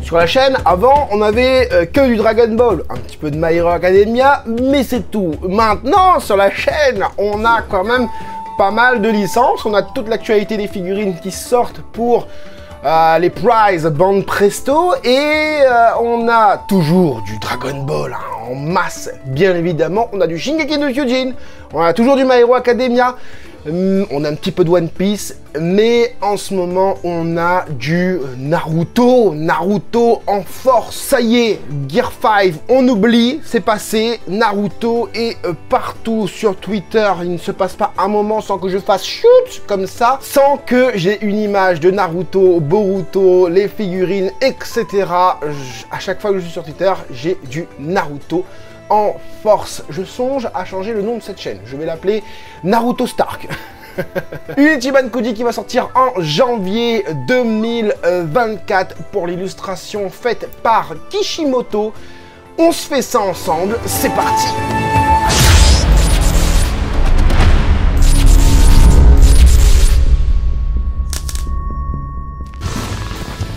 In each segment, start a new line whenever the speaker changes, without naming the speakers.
Sur la chaîne, avant, on avait que du Dragon Ball, un petit peu de My Hero Academia, mais c'est tout. Maintenant, sur la chaîne, on a quand même pas mal de licences. On a toute l'actualité des figurines qui sortent pour les prizes Bande Presto, et on a toujours du Dragon Ball en masse, bien évidemment. On a du Shingeki no Kyojin, on a toujours du My Hero Academia, on a un petit peu de One Piece, mais en ce moment on a du Naruto en force. Ça y est, Gear 5, on oublie, c'est passé. Naruto est partout sur Twitter. Il ne se passe pas un moment sans que je fasse shoot comme ça, sans que j'ai une image de Naruto, Boruto, les figurines, etc. À chaque fois que je suis sur Twitter, j'ai du Naruto en force. Je songe à changer le nom de cette chaîne. Je vais l'appeler Naruto Stark. Une Ichiban Kuji qui va sortir en janvier 2024 pour l'illustration faite par Kishimoto. On se fait ça ensemble, c'est parti.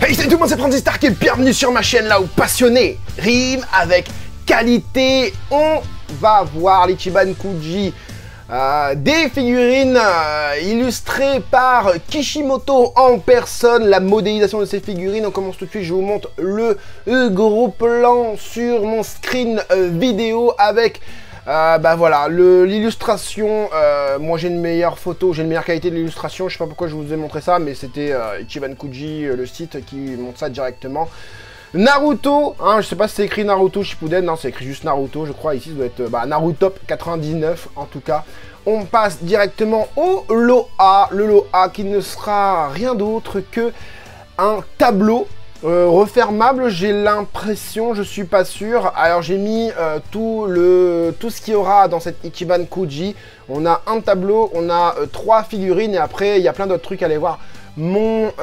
Hey, salut tout le monde, c'est Francis Stark et bienvenue sur ma chaîne là où passionné rime avec qualité. On va voir l'Ichiban Kuji, des figurines illustrées par Kishimoto en personne, la modélisation de ces figurines. On commence tout de suite, je vous montre le gros plan sur mon screen vidéo avec bah voilà, l'illustration. Moi j'ai une meilleure photo, j'ai une meilleure qualité de l'illustration. Je sais pas pourquoi je vous ai montré ça, mais c'était Ichiban Kuji, le site qui montre ça directement. Naruto, hein, je sais pas si c'est écrit Naruto Shippuden, non c'est écrit juste Naruto je crois, ici ça doit être Narutop 99 en tout cas. On passe directement au lot A, le lot A qui ne sera rien d'autre que un tableau refermable, j'ai l'impression, je suis pas sûr. Alors j'ai mis tout ce qu'il y aura dans cette Ichiban Kuji. On a un tableau, on a 3 figurines et après il y a plein d'autres trucs à aller voir mon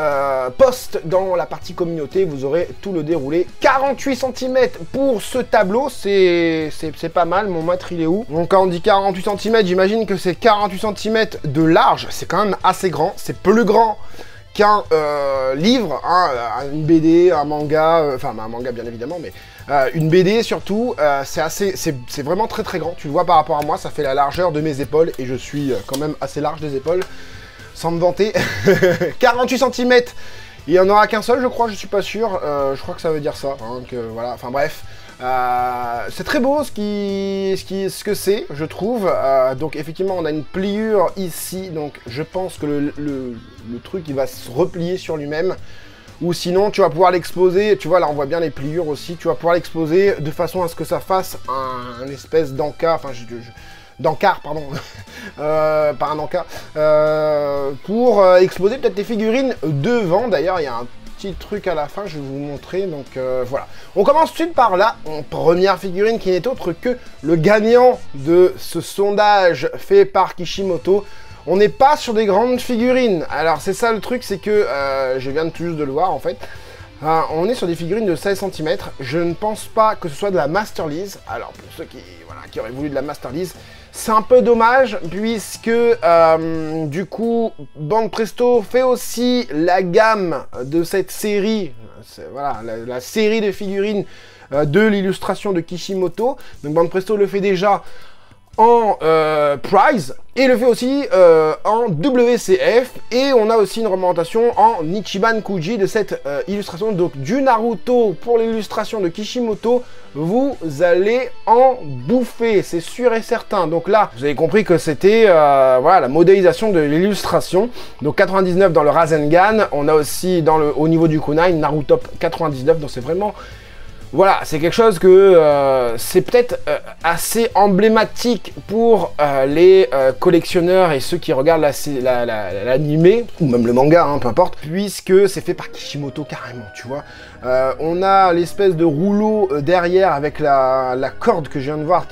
post dans la partie communauté, vous aurez tout le déroulé. 48 cm pour ce tableau, c'est pas mal. Mon mètre il est où? Donc quand on dit 48 cm, j'imagine que c'est 48 cm de large, c'est quand même assez grand, c'est plus grand qu'un livre, hein, une BD, un manga, enfin un manga bien évidemment, mais une BD surtout, c'est vraiment très très grand. Tu le vois par rapport à moi, ça fait la largeur de mes épaules et je suis quand même assez large des épaules. Sans me vanter, 48 cm, il n'y en aura qu'un seul je crois, je suis pas sûr, je crois que ça veut dire ça, hein, que voilà, enfin bref, c'est très beau ce que c'est, je trouve, donc effectivement on a une pliure ici, donc je pense que le truc il va se replier sur lui-même, ou sinon tu vas pouvoir l'exposer, tu vois là on voit bien les pliures aussi, tu vas pouvoir l'exposer de façon à ce que ça fasse un espèce d'encart, enfin d'encart, pardon, pas un encart, pour exposer peut-être les figurines devant. D'ailleurs, il y a un petit truc à la fin, je vais vous montrer, donc voilà. On commence tout de suite par là, première figurine qui n'est autre que le gagnant de ce sondage fait par Kishimoto. On n'est pas sur des grandes figurines, alors c'est ça le truc, c'est que, je viens tout juste de le voir en fait, on est sur des figurines de 16 cm, je ne pense pas que ce soit de la Masterlease. Alors pour ceux qui auraient voulu de la Masterlease, c'est un peu dommage puisque du coup Bande Presto fait aussi la gamme de cette série, voilà la série de figurines de l'illustration de Kishimoto. Donc Bande Presto le fait déjà en Prize et le fait aussi en WCF, et on a aussi une représentation en Ichiban Kuji de cette illustration, donc du Naruto pour l'illustration de Kishimoto. Vous allez en bouffer, c'est sûr et certain. Donc là, vous avez compris que c'était voilà, la modélisation de l'illustration. Donc 99 dans le Rasengan, on a aussi au niveau du kunai Naruto 99, donc c'est vraiment... Voilà, c'est quelque chose que c'est peut-être assez emblématique pour les collectionneurs et ceux qui regardent l'animé, ou même le manga, hein, peu importe, puisque c'est fait par Kishimoto carrément, tu vois. On a l'espèce de rouleau derrière avec la corde que je viens de voir,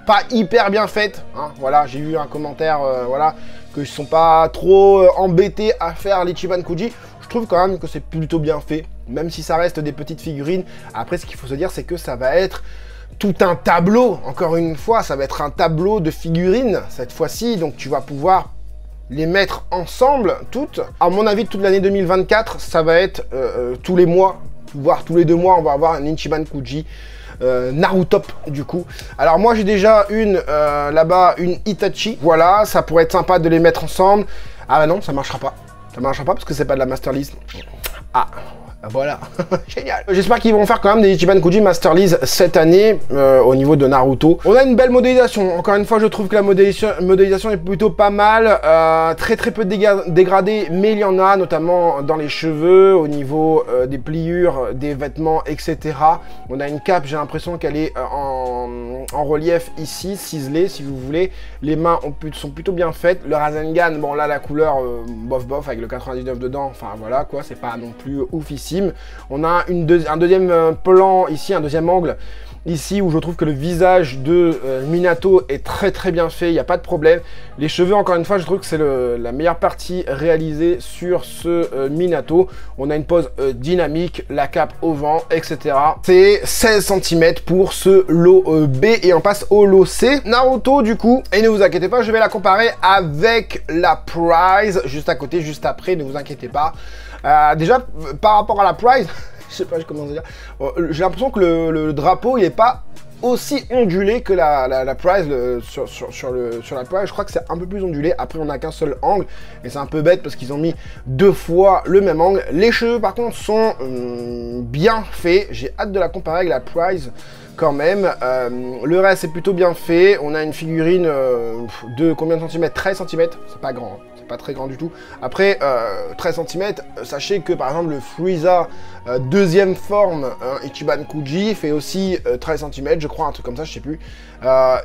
pas hyper bien faite, hein, voilà, j'ai eu un commentaire, voilà, que je ne sont pas trop embêtés à faire l'Ichiban Kuji. Je trouve quand même que c'est plutôt bien fait, même si ça reste des petites figurines. Après, ce qu'il faut se dire, c'est que ça va être tout un tableau, encore une fois, ça va être un tableau de figurines, cette fois-ci, donc tu vas pouvoir les mettre ensemble, toutes. À mon avis, toute l'année 2024, ça va être tous les mois, voire tous les 2 mois, on va avoir un Ichiban Kuji Naruto du coup. Alors moi j'ai déjà une là-bas, une Itachi. Voilà, ça pourrait être sympa de les mettre ensemble. Ah bah non, ça marchera pas. Ça marchera pas parce que c'est pas de la Master Lease. Ah, voilà, génial. J'espère qu'ils vont faire quand même des Ichiban Kuji Master Lease cette année au niveau de Naruto. On a une belle modélisation. Encore une fois, je trouve que la modélisation est plutôt pas mal. Très peu dégradé, mais il y en a, notamment dans les cheveux, au niveau des pliures, des vêtements, etc. On a une cape, j'ai l'impression qu'elle est en relief ici, ciselée, si vous voulez. Les mains sont plutôt bien faites. Le Rasengan, bon là, la couleur, bof, avec le 99 dedans. Enfin, voilà, quoi, c'est pas non plus oufissime. On a un deuxième plan ici, un deuxième angle ici où je trouve que le visage de Minato est très bien fait, il n'y a pas de problème. Les cheveux, encore une fois, je trouve que c'est la meilleure partie réalisée sur ce Minato. On a une pose dynamique, la cape au vent, etc. C'est 16 cm pour ce lot B et on passe au lot C. Naruto du coup, et ne vous inquiétez pas, je vais la comparer avec la Prize juste à côté, juste après, ne vous inquiétez pas. Déjà, par rapport à la Prize, je sais pas comment dire, j'ai l'impression que le drapeau, il est pas aussi ondulé que la Prize sur la Prize. Je crois que c'est un peu plus ondulé. Après, on n'a qu'un seul angle et c'est un peu bête parce qu'ils ont mis 2 fois le même angle. Les cheveux, par contre, sont bien faits. J'ai hâte de la comparer avec la Prize quand même. Le reste est plutôt bien fait. On a une figurine de combien de centimètres? 13 cm. C'est pas grand, hein. Pas très grand du tout. Après, 13 cm, sachez que par exemple le Frieza deuxième forme Ichiban Kuji fait aussi 13 cm, je crois, un truc comme ça, je sais plus.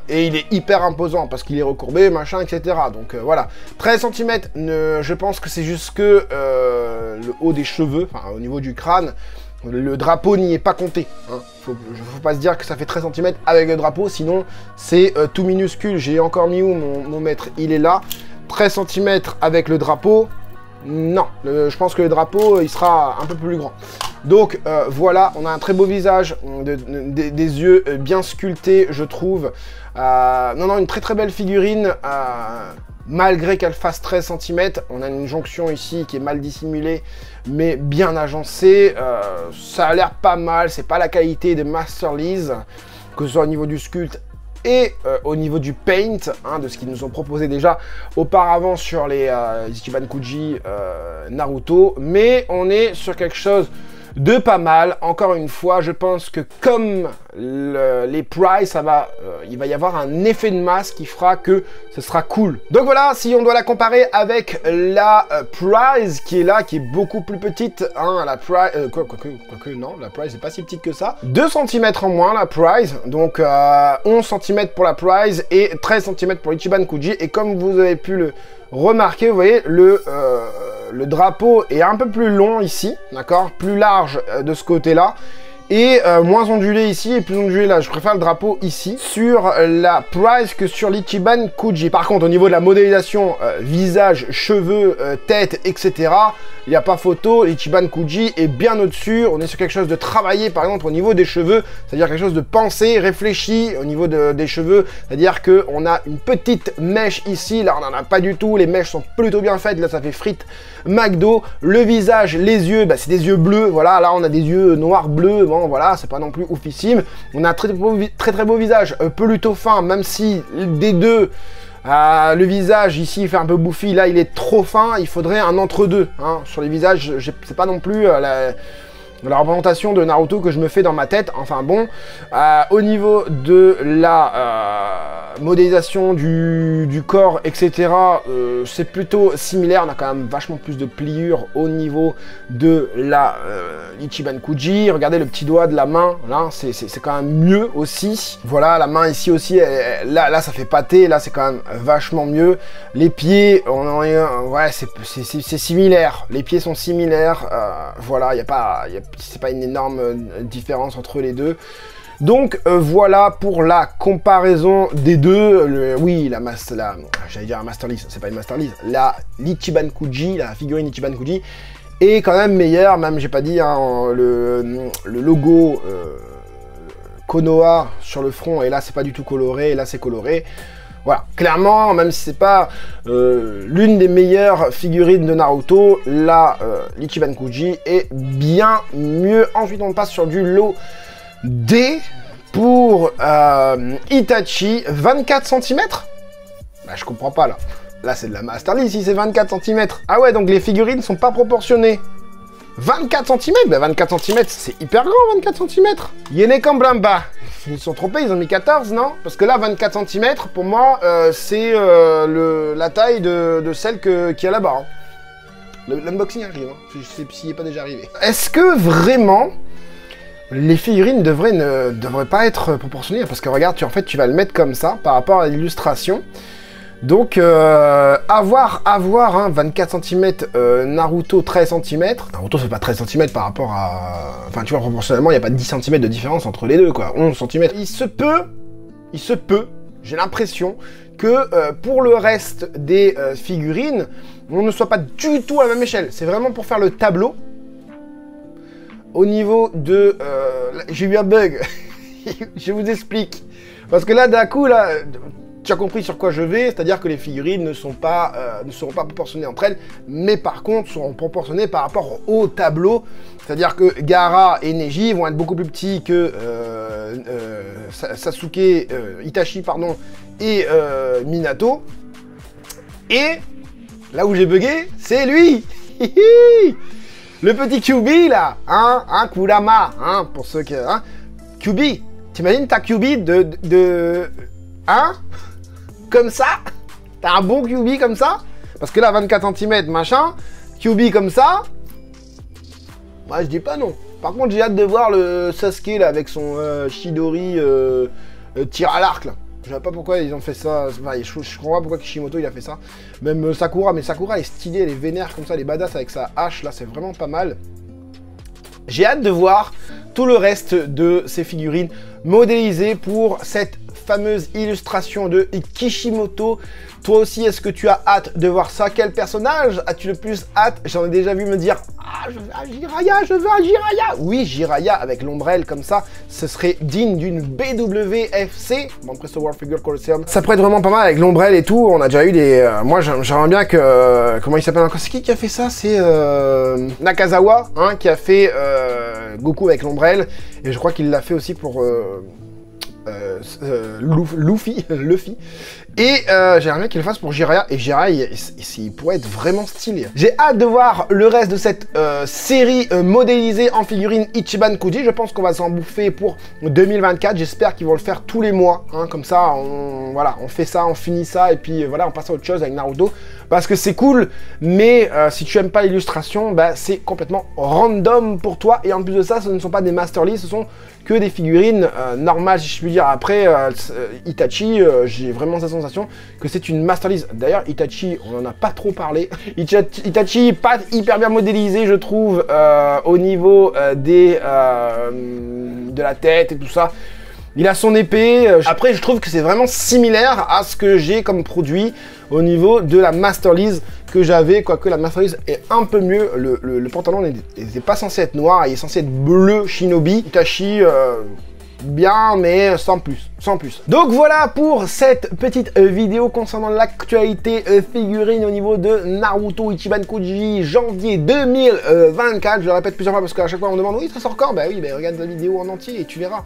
Et il est hyper imposant parce qu'il est recourbé, machin, etc. Donc voilà, 13 cm, je pense que c'est juste que le haut des cheveux, enfin au niveau du crâne. Le drapeau n'y est pas compté. Hein. Faut pas se dire que ça fait 13 cm avec le drapeau, sinon c'est tout minuscule. J'ai encore mis où mon mètre? Il est là. 13 cm avec le drapeau, non, je pense que le drapeau, il sera un peu plus grand. Donc voilà, on a un très beau visage, des yeux bien sculptés, je trouve. Non, une très belle figurine, malgré qu'elle fasse 13 cm. On a une jonction ici qui est mal dissimulée, mais bien agencée. Ça a l'air pas mal, c'est pas la qualité de Master Lease, que ce soit au niveau du sculpte et au niveau du paint, hein, de ce qu'ils nous ont proposé déjà auparavant sur les Ichiban Kuji Naruto, mais on est sur quelque chose de pas mal. Encore une fois, je pense que comme les Prize, il va y avoir un effet de masse qui fera que ce sera cool. Donc voilà, si on doit la comparer avec la Prize qui est là, qui est beaucoup plus petite, hein, la Prize, quoique non, la Prize n'est pas si petite que ça. 2 cm en moins la Prize, donc 11 cm pour la Prize et 13 cm pour Ichiban Kuji. Et comme vous avez pu le remarquer, vous voyez, le drapeau est un peu plus long ici, d'accord, plus large de ce côté-là, et moins ondulé ici et plus ondulé là. Je préfère le drapeau ici sur la Prize que sur l'Ichiban Kuji. Par contre, au niveau de la modélisation, visage, cheveux, tête, etc., il n'y a pas photo. L'Ichiban Kuji est bien au-dessus. On est sur quelque chose de travaillé, par exemple, au niveau des cheveux, c'est-à-dire quelque chose de pensé, réfléchi au niveau des cheveux, c'est-à-dire qu'on a une petite mèche ici, là on n'en a pas du tout, les mèches sont plutôt bien faites, là ça fait frites McDo. Le visage, les yeux, bah, c'est des yeux bleus, voilà, là on a des yeux noirs bleus, bon voilà, c'est pas non plus oufissime. On a un très beau visage, plutôt fin, même si des deux, le visage ici il fait un peu bouffi, là il est trop fin, il faudrait un entre-deux, hein. Sur les visages, c'est pas non plus la représentation de Naruto que je me fais dans ma tête. Enfin bon, au niveau de la modélisation du corps, etc., c'est plutôt similaire. On a quand même vachement plus de pliures au niveau de la Ichiban Kuji. Regardez le petit doigt de la main, là, c'est quand même mieux aussi. Voilà, la main ici aussi, là ça fait pâté, là c'est quand même vachement mieux. Les pieds, ouais, c'est similaire. Les pieds sont similaires, voilà, c'est pas une énorme différence entre les deux. Donc voilà pour la comparaison des deux. Oui, j'allais dire la Master Lease, c'est pas une Master Lease. L'Ichiban Kuji, la figurine Ichiban Kuji est quand même meilleure, même j'ai pas dit, hein, le logo Konoha sur le front, et là c'est pas du tout coloré, et là c'est coloré. Voilà, clairement, même si c'est pas l'une des meilleures figurines de Naruto, la l'Ichiban Kuji est bien mieux. Ensuite, on passe sur du lot D pour Itachi, 24 cm. Bah, je comprends pas, là. Là, c'est de la Master List, si c'est 24 cm. Ah ouais, donc les figurines sont pas proportionnées. 24 cm, bah 24 cm, c'est hyper grand, 24 cm. Yene Kamblamba. Ils se sont trompés, ils ont mis 14, non? Parce que là, 24 cm, pour moi, c'est la taille de celle qui est là-bas. Hein. L'unboxing arrive, hein. Je sais s'il n'est pas déjà arrivé. Est-ce que vraiment, les figurines ne devraient pas être proportionnées? Parce que regarde, tu vas le mettre comme ça, par rapport à l'illustration. Donc, avoir hein, 24 cm, Naruto 13 cm. Naruto, c'est pas 13 cm par rapport à... Enfin, tu vois, proportionnellement, il n'y a pas 10 cm de différence entre les deux, quoi. 11 cm. Il se peut, j'ai l'impression que pour le reste des figurines, on ne soit pas du tout à la même échelle. C'est vraiment pour faire le tableau. Au niveau de... j'ai eu un bug. Je vous explique. Parce que là, d'un coup, là... Tu as compris sur quoi je vais, c'est-à-dire que les figurines ne seront pas proportionnées entre elles, mais par contre seront proportionnées par rapport au tableau. C'est-à-dire que Gaara et Neji vont être beaucoup plus petits que Sasuke, Itachi, pardon, et Minato. Et là où j'ai bugué, c'est lui. Le petit Kyuubi là, hein, Kurama, hein, pour ceux qui... Hein, Kyuubi, t'imagines ta Kyuubi hein, comme ça, t'as un bon Kyuubi comme ça, parce que là 24 cm machin, Kyuubi comme ça, moi je dis pas non. Par contre j'ai hâte de voir le Sasuke là avec son Chidori tir à l'arc là. Je sais pas pourquoi ils ont fait ça, enfin, je comprends pas pourquoi Kishimoto il a fait ça. Même Sakura, mais Sakura est stylée, elle est vénère comme ça, elle est badass avec sa hache là, c'est vraiment pas mal. J'ai hâte de voir tout le reste de ces figurines modélisées pour cette fameuse illustration de Kishimoto. Toi aussi, est-ce que tu as hâte de voir ça? Quel personnage as-tu le plus hâte? J'en ai déjà vu me dire « Ah, je veux un Jiraiya, je veux un Jiraiya !» Oui, Jiraiya avec l'ombrelle comme ça, ce serait digne d'une BWFC, Band Presto World Figure Colosseum. Ça pourrait être vraiment pas mal avec l'ombrelle et tout. On a déjà eu des... moi, j'aimerais bien que... comment il s'appelle encore? C'est qui a fait ça? C'est Nakazawa, hein, qui a fait Goku avec l'ombrelle. Et je crois qu'il l'a fait aussi pour... Luffy. Et j'aimerais bien qu'il le fasse pour Jiraiya. Et Jiraiya, il pourrait être vraiment stylé. J'ai hâte de voir le reste de cette série modélisée en figurine Ichiban Kuji. Je pense qu'on va s'en bouffer pour 2024. J'espère qu'ils vont le faire tous les mois. Hein, comme ça, voilà, on fait ça, on finit ça. Et puis voilà, on passe à autre chose avec Naruto. Parce que c'est cool. Mais si tu aimes pas l'illustration, bah, c'est complètement random pour toi. Et en plus de ça, ce ne sont pas des Master List. Ce sont que des figurines normales, si je puis dire. Après, Itachi, j'ai vraiment cette sensation que c'est une Master List. D'ailleurs, Itachi, on n'en a pas trop parlé. Itachi, pas hyper bien modélisé, je trouve, au niveau de la tête et tout ça. Il a son épée. Après, je trouve que c'est vraiment similaire à ce que j'ai comme produit au niveau de la Master List que j'avais, quoique la Master List est un peu mieux. Le pantalon n'est pas censé être noir, il est censé être bleu Shinobi. Itachi, bien, mais sans plus. Donc voilà pour cette petite vidéo concernant l'actualité figurine au niveau de Naruto Ichiban Kuji janvier 2024. Je le répète plusieurs fois parce qu'à chaque fois on me demande oui ça sort quand? Bah oui, bah, regarde la vidéo en entier et tu verras.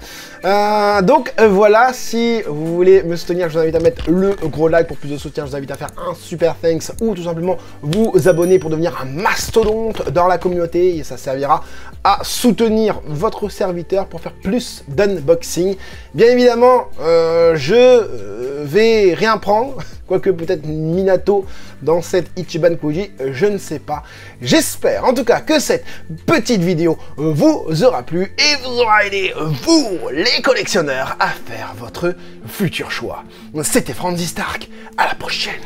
Donc voilà, si vous voulez me soutenir, je vous invite à mettre le gros like pour plus de soutien. Je vous invite à faire un super thanks ou tout simplement vous abonner pour devenir un mastodonte dans la communauté et ça servira à soutenir votre serviteur pour faire plus d'unboxing. Bien évidemment, je vais rien prendre, quoique peut-être Minato dans cette Ichiban Kuji, je ne sais pas. J'espère en tout cas que cette petite vidéo vous aura plu et vous aura aidé, vous les collectionneurs, à faire votre futur choix. C'était Franzy Stark, à la prochaine.